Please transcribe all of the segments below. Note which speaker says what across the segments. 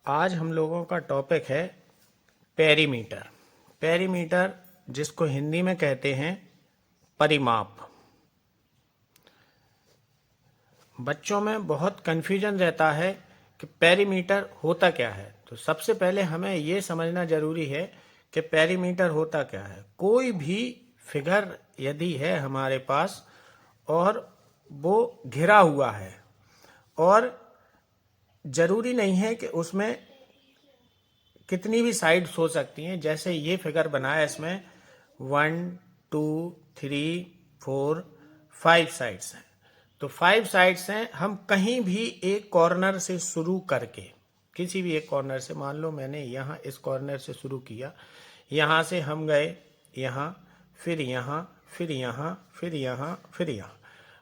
Speaker 1: आज हम लोगों का टॉपिक है पेरीमीटर। पेरीमीटर जिसको हिंदी में कहते हैं परिमाप। बच्चों में बहुत कन्फ्यूजन रहता है कि पेरीमीटर होता क्या है। तो सबसे पहले हमें ये समझना जरूरी है कि पेरीमीटर होता क्या है। कोई भी फिगर यदि है हमारे पास और वो घिरा हुआ है और जरूरी नहीं है कि उसमें कितनी भी साइड्स हो सकती हैं। जैसे ये फिगर बना है, इसमें 1 2 3 4 5 साइड्स हैं। तो 5 साइड्स हैं। हम कहीं भी एक कॉर्नर से शुरू करके, किसी भी एक कॉर्नर से, मान लो मैंने यहाँ इस कॉर्नर से शुरू किया, यहाँ से हम गए यहाँ, फिर यहाँ, फिर यहाँ, फिर यहाँ, फिर यहाँ।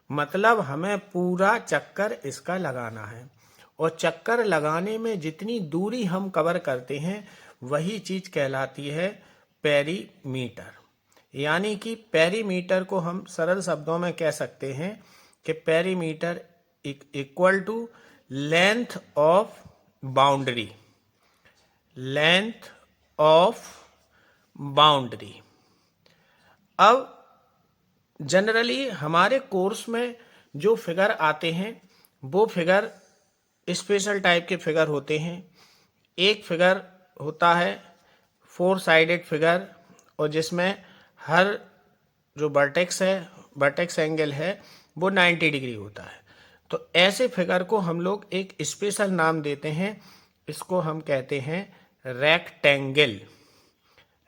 Speaker 1: मतलब हमें पूरा चक्कर इसका लगाना है और चक्कर लगाने में जितनी दूरी हम कवर करते हैं वही चीज कहलाती है पेरीमीटर। यानी कि पेरीमीटर को हम सरल शब्दों में कह सकते हैं कि perimeter equal to length of boundary. Length of boundary. अब जनरली हमारे कोर्स में जो फिगर आते हैं वो फिगर स्पेशल टाइप के फिगर होते हैं। एक फिगर होता है 4 साइडेड फिगर, और जिसमें हर जो वर्टेक्स है, वर्टेक्स एंगल है, वो 90 डिग्री होता है। तो ऐसे फिगर को हम लोग एक स्पेशल नाम देते हैं। इसको हम कहते हैं रेक्टेंगल।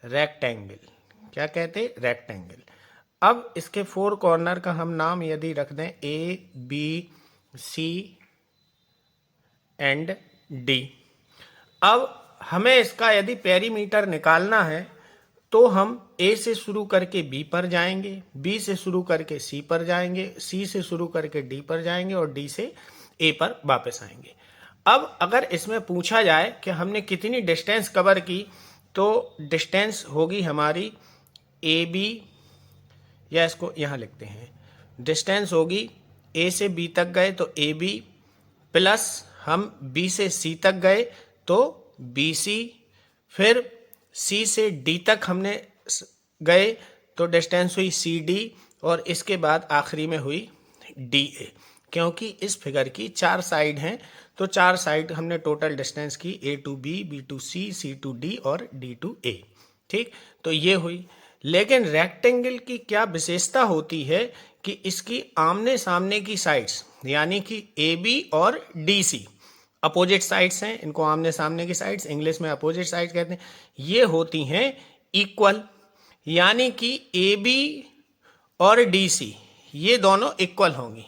Speaker 1: रेक्टेंगल क्या कहते हैं? रेक्टेंगल। अब इसके 4 कॉर्नर का हम नाम यदि रख दें ABC एंड D। अब हमें इसका यदि पेरीमीटर निकालना है तो हम A से शुरू करके B पर जाएंगे, B से शुरू करके C पर जाएंगे, C से शुरू करके D पर जाएंगे और D से A पर वापस आएंगे। अब अगर इसमें पूछा जाए कि हमने कितनी डिस्टेंस कवर की, तो डिस्टेंस होगी हमारी AB, या इसको यहाँ लिखते हैं, डिस्टेंस होगी A से B तक गए तो AB, प्लस हम B से C तक गए तो BC, फिर C से D तक हमने गए तो डिस्टेंस हुई CD, और इसके बाद आखिरी में हुई DA। क्योंकि इस फिगर की 4 साइड हैं तो 4 साइड हमने टोटल डिस्टेंस की A to B, B to C, C to D और D to A। ठीक, तो ये हुई। लेकिन रेक्टेंगल की क्या विशेषता होती है कि इसकी आमने सामने की साइड्स, यानी कि AB और DC अपोजिट साइड्स हैं, इनको आमने सामने की साइड्स इंग्लिश में अपोजिट साइड्स कहते हैं, ये होती हैं इक्वल। यानी कि AB और DC ये दोनों इक्वल होंगी।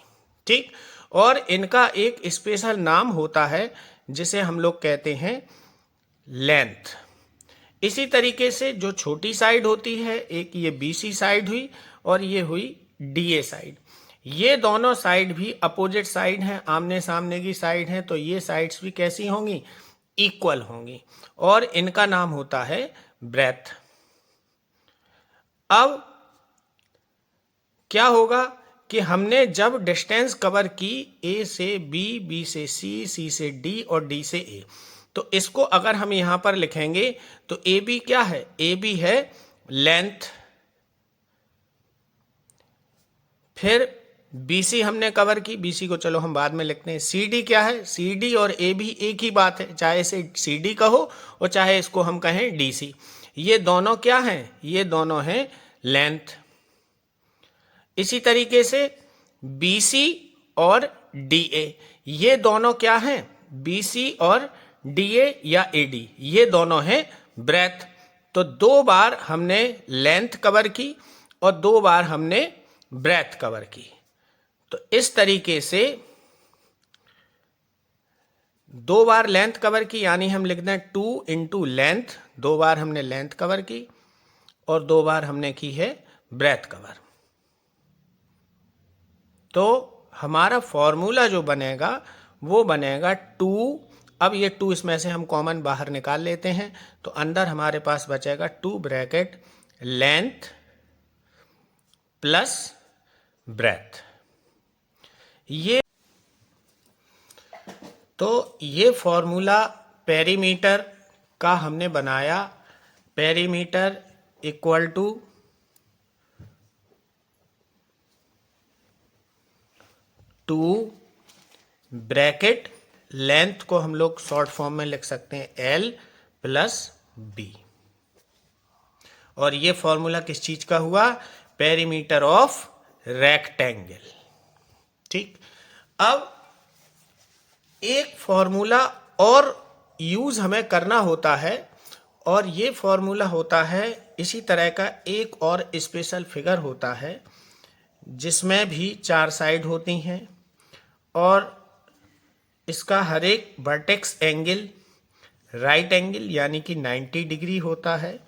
Speaker 1: ठीक, और इनका एक स्पेशल नाम होता है जिसे हम लोग कहते हैं लेंथ। इसी तरीके से जो छोटी साइड होती है, एक ये BC साइड हुई और ये हुई DA साइड, ये दोनों साइड भी अपोजिट साइड हैं, आमने सामने की साइड हैं, तो ये साइड्स भी कैसी होंगी? इक्वल होंगी, और इनका नाम होता है ब्रेथ। अब क्या होगा कि हमने जब डिस्टेंस कवर की A से B, B से C, C से D और D से A, तो इसको अगर हम यहां पर लिखेंगे तो AB क्या है? AB है लेंथ। फिर BC हमने कवर की, BC को चलो हम बाद में लिखते हैं। CD क्या है? CD और AB एक ही बात है, चाहे इसे CD कहो और चाहे इसको हम कहें DC। ये दोनों क्या हैं? ये दोनों हैं लेंथ। इसी तरीके से BC और DA ये दोनों क्या हैं? BC और DA या AD ये दोनों हैं ब्रेथ। तो 2 बार हमने लेंथ कवर की और 2 बार हमने ब्रेथ कवर की। तो इस तरीके से 2 बार लेंथ कवर की, यानी हम लिख दें 2 इंटू लेंथ, 2 बार हमने लेंथ कवर की और 2 बार हमने की है ब्रेथ कवर। तो हमारा फॉर्मूला जो बनेगा वो बनेगा 2। अब ये 2 इसमें से हम कॉमन बाहर निकाल लेते हैं, तो अंदर हमारे पास बचेगा 2 ब्रैकेट लेंथ प्लस ब्रेथ। ये तो ये फॉर्मूला पेरीमीटर का हमने बनाया, perimeter equal to 2 bracket, length को हम लोग शॉर्ट फॉर्म में लिख सकते हैं L प्लस B, और ये फॉर्मूला किस चीज का हुआ? Perimeter of rectangle. ठीक, अब एक फॉर्मूला और यूज हमें करना होता है, और ये फॉर्मूला होता है, इसी तरह का एक और स्पेशल फिगर होता है जिसमें भी 4 साइड होती हैं और इसका हर एक वर्टेक्स एंगल राइट एंगल यानी कि 90 डिग्री होता है,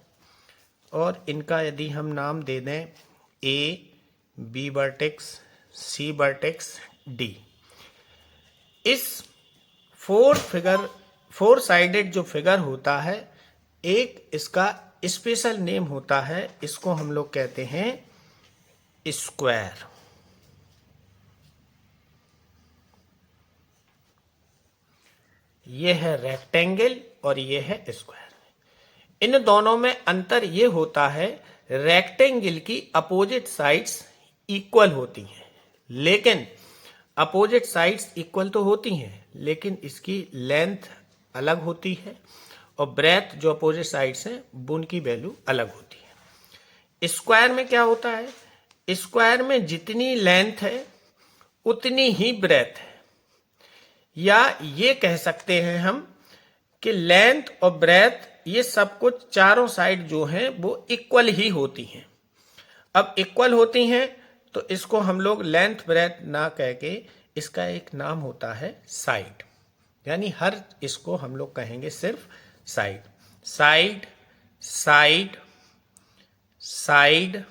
Speaker 1: और इनका यदि हम नाम दे दें A, B vertex, C vertex, D। इस 4 साइडेड जो फिगर होता है, एक इसका स्पेशल नेम होता है, इसको हम लोग कहते हैं स्क्वायर। ये है रेक्टेंगल और ये है स्क्वायर। इन दोनों में अंतर ये होता है, रेक्टेंगल की अपोजिट साइड्स इक्वल होती हैं, लेकिन अपोजिट साइड्स इक्वल तो होती हैं लेकिन इसकी लेंथ अलग होती है, और ब्रेथ जो अपोजिट साइड्स हैं उनकी वैल्यू अलग होती है। स्क्वायर में क्या होता है? स्क्वायर में जितनी लेंथ है उतनी ही ब्रेथ है, या ये कह सकते हैं हम कि लेंथ और ब्रेथ ये सब कुछ चारों साइड जो हैं वो इक्वल ही होती हैं। अब इक्वल होती हैं तो इसको हम लोग लेंथ ब्रेथ ना कह के इसका एक नाम होता है साइड, यानी हर इसको हम लोग कहेंगे सिर्फ साइड। साइड, साइड, साइड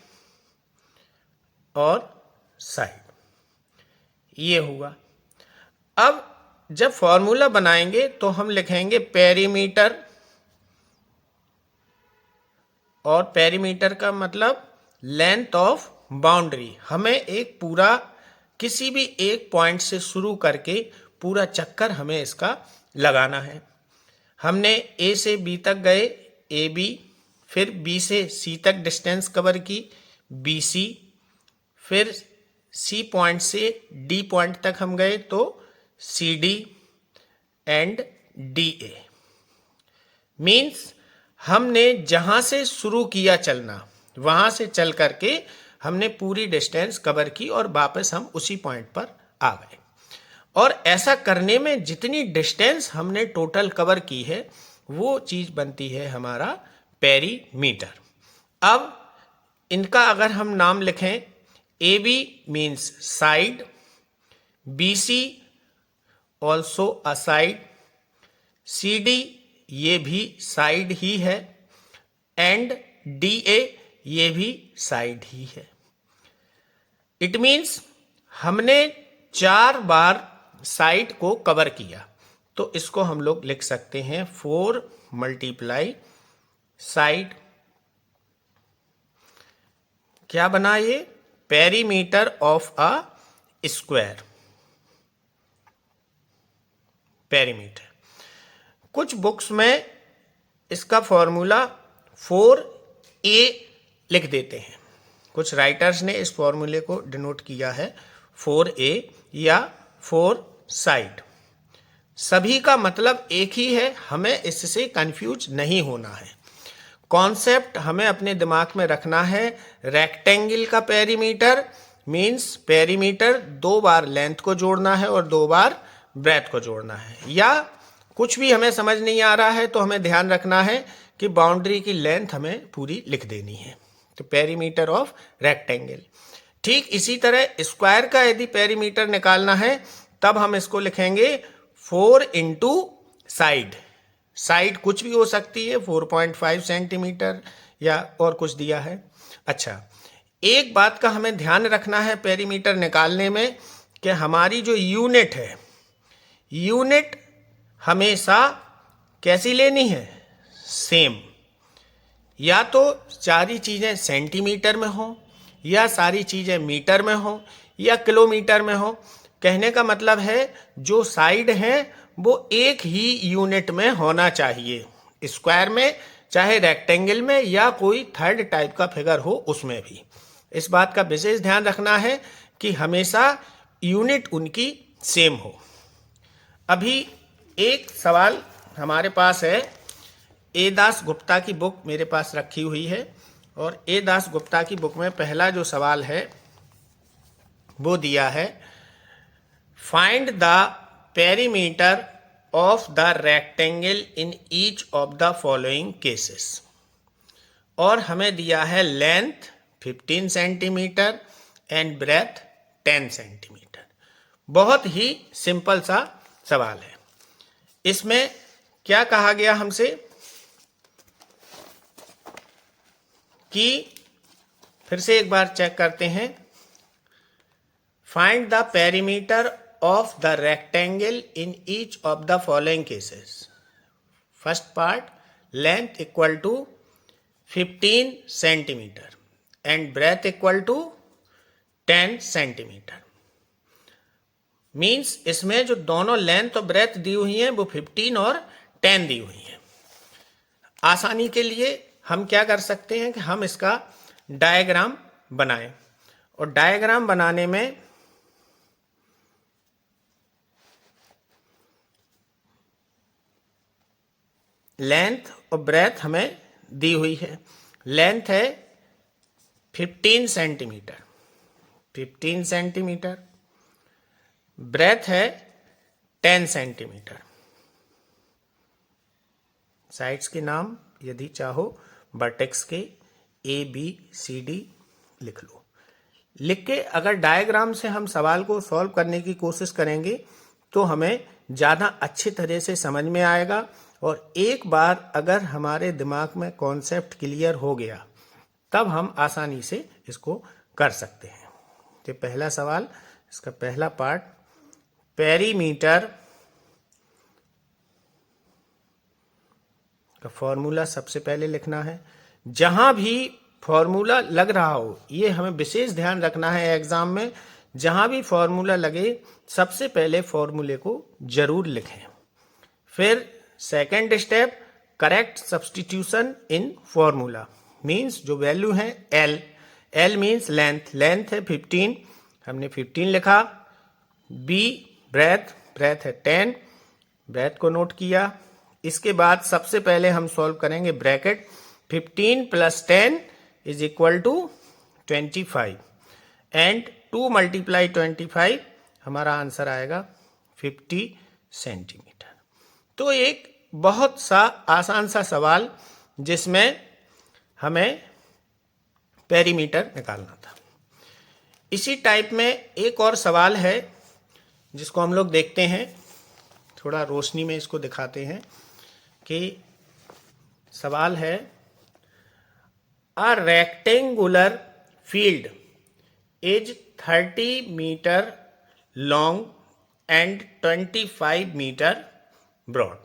Speaker 1: और साइड, ये हुआ। अब जब फॉर्मूला बनाएंगे तो हम लिखेंगे पेरीमीटर, और पेरीमीटर का मतलब लेंथ ऑफ बाउंड्री। हमें एक पूरा किसी भी एक पॉइंट से शुरू करके पूरा चक्कर हमें इसका लगाना है। हमने A से B तक गए AB, फिर B से C तक डिस्टेंस कवर की BC, फिर C पॉइंट से D पॉइंट तक हम गए तो CD एंड DA। मीन्स हमने जहां से शुरू किया चलना वहां से चल करके हमने पूरी डिस्टेंस कवर की और वापस हम उसी पॉइंट पर आ गए। और ऐसा करने में जितनी डिस्टेंस हमने टोटल कवर की है वो चीज बनती है हमारा पेरीमीटर। अब इनका अगर हम नाम लिखें, AB means side, BC also a side, CD ये भी साइड ही है, एंड DA ये भी साइड ही है। इट मीन्स हमने 4 बार साइड को कवर किया, तो इसको हम लोग लिख सकते हैं 4 मल्टीप्लाई साइड। क्या बना ये? Perimeter of a square. Perimeter कुछ बुक्स में इसका फॉर्मूला 4A लिख देते हैं, कुछ राइटर्स ने इस फॉर्मूले को डिनोट किया है 4A या 4 साइड। सभी का मतलब एक ही है, हमें इससे कंफ्यूज नहीं होना है। कॉन्सेप्ट हमें अपने दिमाग में रखना है, रेक्टेंगल का पेरीमीटर मीन्स पेरीमीटर 2 बार लेंथ को जोड़ना है और 2 बार ब्रेथ को जोड़ना है। या कुछ भी हमें समझ नहीं आ रहा है तो हमें ध्यान रखना है कि बाउंड्री की लेंथ हमें पूरी लिख देनी है, तो पेरीमीटर ऑफ रेक्टेंगल। ठीक इसी तरह स्क्वायर का यदि पेरीमीटर निकालना है तब हम इसको लिखेंगे 4 इंटू साइड। साइड कुछ भी हो सकती है, 4.5 सेंटीमीटर या और कुछ दिया है। अच्छा, एक बात का हमें ध्यान रखना है पेरीमीटर निकालने में कि हमारी जो यूनिट है, यूनिट हमेशा कैसी लेनी है? सेम। या तो सारी चीज़ें सेंटीमीटर में हो, या सारी चीज़ें मीटर में हो, या किलोमीटर में हो। कहने का मतलब है जो साइड हैं वो एक ही यूनिट में होना चाहिए, स्क्वायर में, चाहे रेक्टेंगल में, या कोई थर्ड टाइप का फिगर हो उसमें भी। इस बात का विशेष ध्यान रखना है कि हमेशा यूनिट उनकी सेम हो। अभी एक सवाल हमारे पास है, ए दास गुप्ता की बुक मेरे पास रखी हुई है, और ए दास गुप्ता की बुक में पहला जो सवाल है वो दिया है, find the perimeter of the rectangle in each of the following cases. और हमें दिया है length 15 centimetre and breadth 10 centimetre. बहुत ही सिंपल सा सवाल है। इसमें क्या कहा गया हमसे कि, फिर से एक बार चेक करते हैं, find the perimeter of the rectangle in each of the following cases. First part, length equal to 15 centimetre and breadth equal to 10 centimetre. Means इसमें जो दोनों लेंथ और ब्रेथ दी हुई हैं वो 15 और 10 दी हुई हैं। आसानी के लिए हम क्या कर सकते हैं कि हम इसका डायग्राम बनाएं, और डायग्राम बनाने में लेंथ और ब्रेथ हमें दी हुई है। लेंथ है 15 सेंटीमीटर, 15 सेंटीमीटर, ब्रेथ है 10 सेंटीमीटर। साइड्स के नाम यदि चाहो वर्टेक्स के ABCD लिख लो। लिख के अगर डायग्राम से हम सवाल को सॉल्व करने की कोशिश करेंगे तो हमें ज़्यादा अच्छी तरह से समझ में आएगा, और एक बार अगर हमारे दिमाग में कॉन्सेप्ट क्लियर हो गया तब हम आसानी से इसको कर सकते हैं। तो पहला सवाल, इसका पहला पार्ट, पेरीमीटर का फॉर्मूला सबसे पहले लिखना है। जहां भी फॉर्मूला लग रहा हो, ये हमें विशेष ध्यान रखना है एग्जाम में, जहां भी फॉर्मूला लगे सबसे पहले फॉर्मूले को जरूर लिखें। फिर सेकंड स्टेप, करेक्ट सब्स्टिट्यूशन इन फॉर्मूला। मीन्स जो वैल्यू है L, L means length, length है 15, हमने 15 लिखा। B ब्रेथ, ब्रेथ है 10, ब्रेथ को नोट किया। इसके बाद सबसे पहले हम सॉल्व करेंगे bracket, 15 plus 10 is equal to 25, and 2 multiply 25, हमारा आंसर आएगा 50 सेंटीमीटर। तो एक बहुत सा आसान सा सवाल जिसमें हमें पेरीमीटर निकालना था। इसी टाइप में एक और सवाल है जिसको हम लोग देखते हैं, थोड़ा रोशनी में इसको दिखाते हैं कि सवाल है, a rectangular field is 30 metre long and 25 metre broad.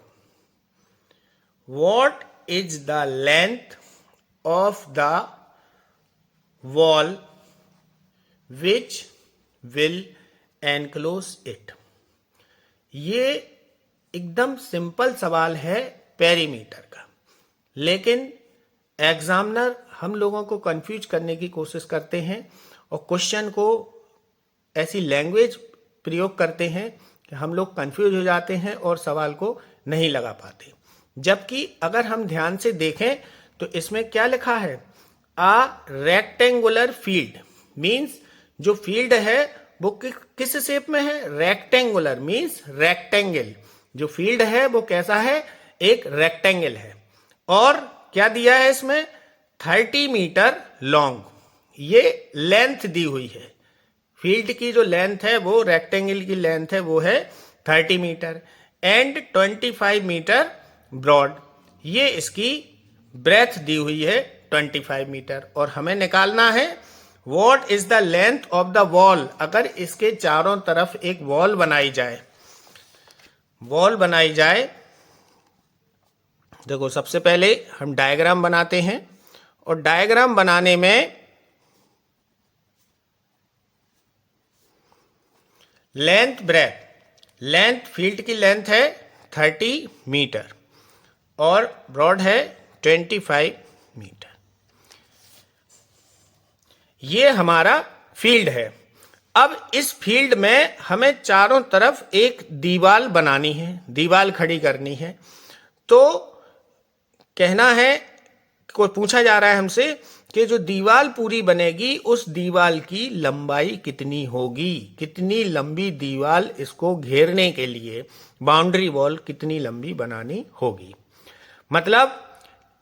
Speaker 1: What is the length of the wall which will enclose it? ये एकदम सिंपल सवाल है पेरीमीटर का, लेकिन एग्जामिनर हम लोगों को कंफ्यूज करने की कोशिश करते हैं और क्वेश्चन को ऐसी लैंग्वेज प्रयोग करते हैं कि हम लोग कंफ्यूज हो जाते हैं और सवाल को नहीं लगा पाते। जबकि अगर हम ध्यान से देखें तो इसमें क्या लिखा है, आ रेक्टेंगुलर फील्ड, मीन्स जो फील्ड है वो किस शेप में है, रेक्टेंगुलर, मीन्स रेक्टेंगल। जो फील्ड है वो कैसा है, एक रेक्टेंगल है। और क्या दिया है इसमें, 30 मीटर लॉन्ग, ये लेंथ दी हुई है। फील्ड की जो लेंथ है वो रेक्टेंगल की लेंथ है वो है 30 मीटर, एंड 25 मीटर ब्रॉड, ये इसकी ब्रेथ दी हुई है 25 मीटर। और हमें निकालना है what is the length of the wall. अगर इसके चारों तरफ एक वॉल बनाई जाए, वॉल बनाई जाए, देखो सबसे पहले हम डायग्राम बनाते हैं, और डायग्राम बनाने में लेंथ ब्रेथ, लेंथ, फील्ड की लेंथ है 30 मीटर और ब्रॉड है 25 मीटर। ये हमारा फील्ड है। अब इस फील्ड में हमें चारों तरफ एक दीवार बनानी है, दीवार खड़ी करनी है। तो कहना है, कोई पूछा जा रहा है हमसे कि जो दीवार पूरी बनेगी उस दीवार की लंबाई कितनी होगी, कितनी लंबी दीवार इसको घेरने के लिए बाउंड्री वॉल कितनी लंबी बनानी होगी। मतलब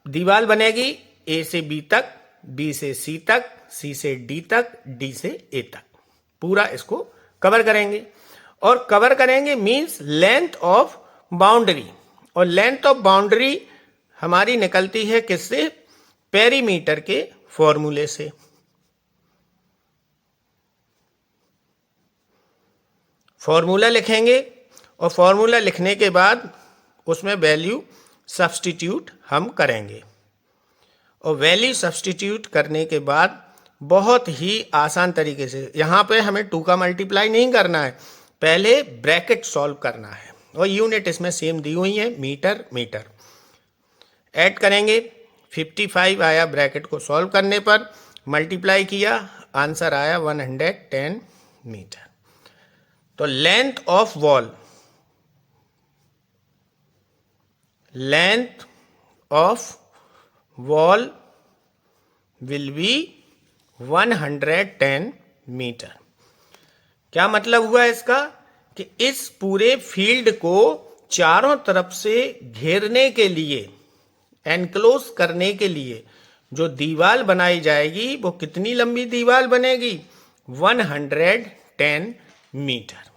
Speaker 1: दीवार बनेगी ए से बी तक, बी से सी तक, सी से डी तक, डी से ए तक, पूरा इसको कवर करेंगे। और कवर करेंगे मींस लेंथ ऑफ बाउंड्री, और लेंथ ऑफ बाउंड्री हमारी निकलती है किससे? पेरीमीटर के फॉर्मूले से। फॉर्मूला लिखेंगे और फॉर्मूला लिखने के बाद उसमें वैल्यू सब्स्टिट्यूट हम करेंगे, और वैल्यू सब्स्टिट्यूट करने के बाद बहुत ही आसान तरीके से, यहाँ पे हमें 2 का मल्टीप्लाई नहीं करना है, पहले ब्रैकेट सॉल्व करना है, और यूनिट इसमें सेम दी हुई है, मीटर मीटर। ऐड करेंगे, 55 आया ब्रैकेट को सॉल्व करने पर, मल्टीप्लाई किया, आंसर आया 110 मीटर। तो length of wall, length of wall will be 110 metre. क्या मतलब हुआ इसका? कि इस पूरे फील्ड को चारों तरफ से घेरने के लिए, एनक्लोज करने के लिए जो दीवार बनाई जाएगी वो कितनी लंबी दीवार बनेगी? 110 मीटर।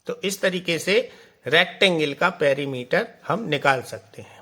Speaker 1: तो इस तरीके से रेक्टेंगल का पेरीमीटर हम निकाल सकते हैं।